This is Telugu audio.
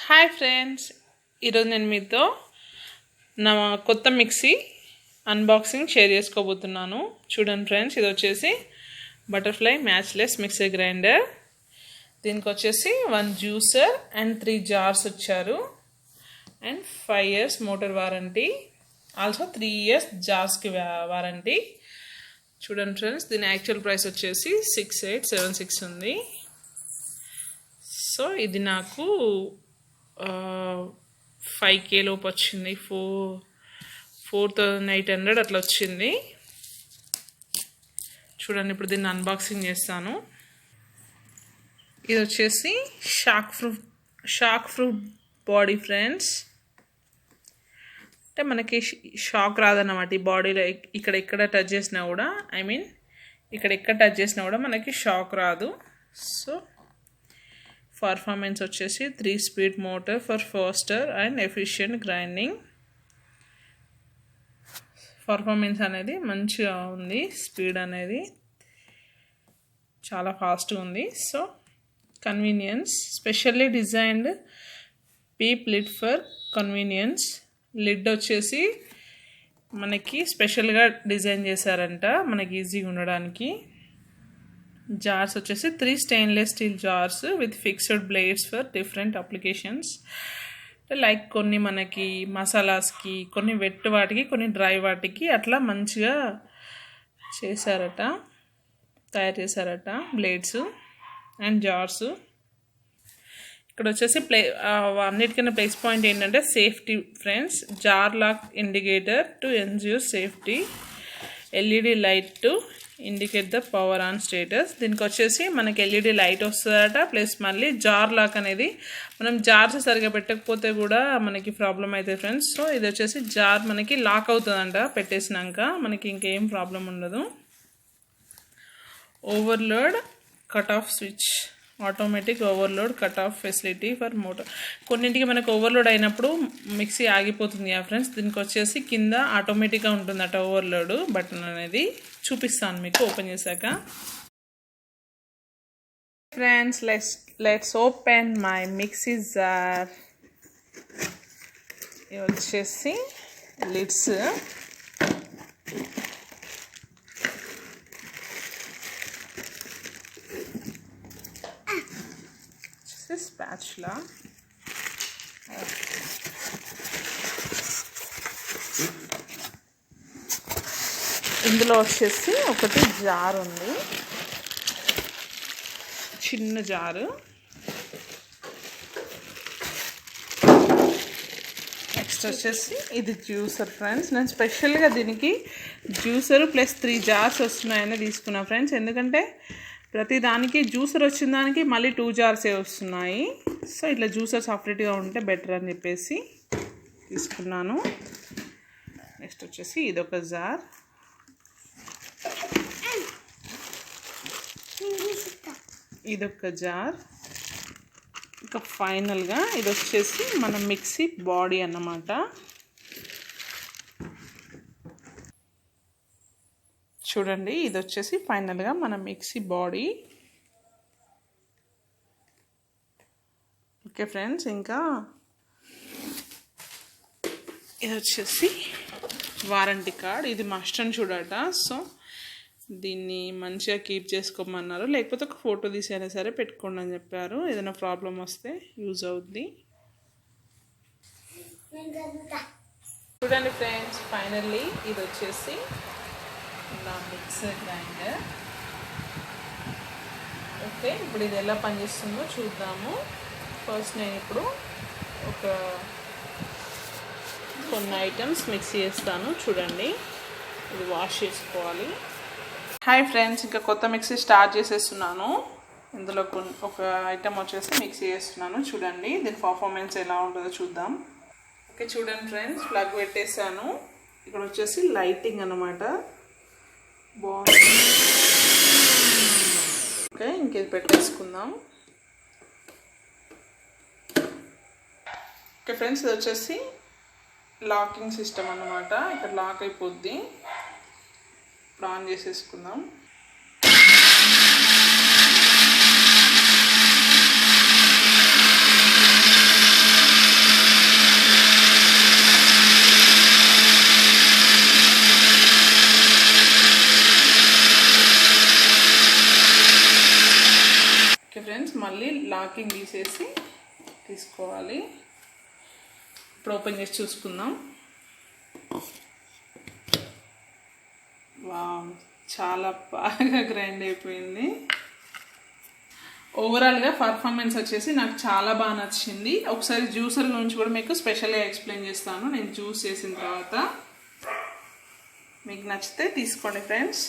హాయ్ ఫ్రెండ్స్, ఈరోజు నేను మీతో నా కొత్త మిక్సీ అన్బాక్సింగ్ షేర్ చేసుకోబోతున్నాను. చూడండి ఫ్రెండ్స్, ఇది వచ్చేసి బటర్ఫ్లై మ్యాచ్లెస్ మిక్సీ గ్రైండర్. దీనికి వచ్చేసి 1 జ్యూసర్ అండ్ 3 జార్స్ వచ్చారు and 5 years motor warranty, also 3 years జార్స్కి వారంటీ. చూడండి ఫ్రెండ్స్, దీని యాక్చువల్ ప్రైస్ వచ్చేసి 6876 ఉంది. సో ఇది నాకు 5K లోపు వచ్చింది, 4800 అట్లా వచ్చింది. చూడండి, ఇప్పుడు దీన్ని అన్బాక్సింగ్ చేస్తాను. ఇది వచ్చేసి షాక్ ప్రూఫ్ బాడీ ఫ్రెండ్స్. అంటే మనకి షాక్ రాదన్నమాట ఈ బాడీలో. ఇక్కడ టచ్ చేసినా కూడా, ఇక్కడ టచ్ చేసినా కూడా మనకి షాక్ రాదు. సో పర్ఫార్మెన్స్ వచ్చేసి 3 speed motor for faster and efficient grinding. Performance అనేది మంచిగా ఉంది, స్పీడ్ అనేది చాలా ఫాస్ట్గా ఉంది. So convenience, specially designed peep lid for convenience. Lid వచ్చేసి మనకి స్పెషల్గా డిజైన్ చేశారంట, మనకి ఈజీగా ఉండడానికి. జార్స్ వచ్చేసి 3 stainless steel jars with fixed blades for different applications. Like కొన్ని మనకి మసాలాస్కి, కొన్ని వెట్ వాటికి, కొన్ని డ్రై వాటికి అట్లా మంచిగా తయారు చేశారట బ్లేడ్స్ అండ్ జార్స్. ఇక్కడ వచ్చేసి అన్నిటికన్నా ప్లేస్ పాయింట్ ఏంటంటే safety friends. Jar lock indicator to ensure safety, LED light to indicate the power on status. దీనికి వచ్చేసి మనకి LED లైట్ వస్తుందట, ప్లస్ మళ్ళీ జార్ లాక్ అనేది మనం జార్స్ సరిగా పెట్టకపోతే కూడా మనకి ప్రాబ్లం అవుతుంది ఫ్రెండ్స్. సో ఇది వచ్చేసి జార్ మనకి లాక్ అవుతుందంట పెట్టేసినాక, మనకి ఇంకేం ప్రాబ్లం ఉండదు. Overload cut off switch, automatic overload cut off facility for motor. కొన్నింటికి మనకు ఓవర్లోడ్ అయినప్పుడు మిక్సీ ఆగిపోతుంది ఫ్రెండ్స్. దీనికి వచ్చేసి కింద ఆటోమేటిక్గా ఉంటుందట ఓవర్లోడ్ బటన్ అనేది. చూపిస్తాను మీకు ఓపెన్ చేశాక. Friends, let's open my mixie jar. ఇది వచ్చేసి లిడ్స్. స్పాచులా, ఇందులో వచ్చేసి ఒకటి జార్ ఉంది, చిన్న జారు. నెక్స్ట్ వచ్చేసి ఇది జ్యూసర్ ఫ్రెండ్స్. నేను స్పెషల్గా దీనికి జ్యూసర్ ప్లస్ 3 జార్స్ వస్తున్నాయని తీసుకున్నా ఫ్రెండ్స్. ఎందుకంటే ప్రతి దానికి జ్యూసర్ వచ్చిన దానికి మళ్ళీ 2 జార్సే వస్తున్నాయి. సో ఇట్లా జ్యూసర్ సపరేట్గా ఉంటే బెటర్ అని చెప్పేసి తీసుకున్నాను. నెక్స్ట్ వచ్చేసి ఇదొక జార్. ఇదొక జార్. ఇంకా ఫైనల్గా ఇది వచ్చేసి మన మిక్సీ బాడీ అన్నమాట. చూడండి, ఇది వచ్చేసి ఫైనల్గా మన మిక్సీ బాడీ. ఓకే ఫ్రెండ్స్, ఇంకా ఇది వచ్చేసి వారంటీ కార్డ్. ఇది మస్ట్ అండ్ చూడట. సో దీన్ని మంచిగా కీప్ చేసుకోమన్నారు, లేకపోతే ఒక ఫోటో తీసైనా సరే పెట్టుకోండి అని చెప్పారు. ఏదైనా ప్రాబ్లం వస్తే యూజ్ అవుద్ది. చూడండి ఫ్రెండ్స్, ఫైనల్లీ ఇది వచ్చేసి నా మిక్సర్ గ్రైండర్. ఓకే, ఇప్పుడు ఇది ఎలా పనిచేస్తుందో చూద్దాము. ఫస్ట్ నేను ఇప్పుడు కొన్ని ఐటమ్స్ మిక్స్ చేస్తాను. చూడండి, ఇది వాష్ చేసుకోవాలి. హాయ్ ఫ్రెండ్స్, ఇంకా కొత్త మిక్సీ స్టార్ట్ చేసేస్తున్నాను. ఇందులో ఒక ఐటమ్ వచ్చేసి మిక్సీ చేస్తున్నాను. చూడండి, దీని పర్ఫార్మెన్స్ ఎలా ఉంటుందో చూద్దాం. ఓకే, చూడండి ఫ్రెండ్స్, ప్లగ్ పెట్టేసాను. ఇక్కడ వచ్చేసి లైటింగ్ అన్నమాట, బాగుంది. ఓకే, ఇంకేది పెట్టేసుకుందాం. ఓకే ఫ్రెండ్స్, ఇది వచ్చేసి లాకింగ్ సిస్టమ్ అన్నమాట. ఇక్కడ లాక్ అయిపోద్ది. ఇప్పుడు ఆన్ చేసేసుకుందాం. లాకింగ్ తీసేసి తీసుకోవాలి. ఇప్పుడు ఓపెన్ చేసి చూసుకుందాం. వావ్, చాలా బాగా గ్రైండ్ అయిపోయింది. ఓవరాల్గా పర్ఫార్మెన్స్ వచ్చేసి నాకు చాలా బాగా నచ్చింది. ఒకసారి జ్యూసర్ గురించి కూడా మీకు స్పెషల్గా ఎక్స్ప్లెయిన్ చేస్తాను నేను జ్యూస్ చేసిన తర్వాత. మీకు నచ్చితే తీసుకోండి ఫ్రెండ్స్.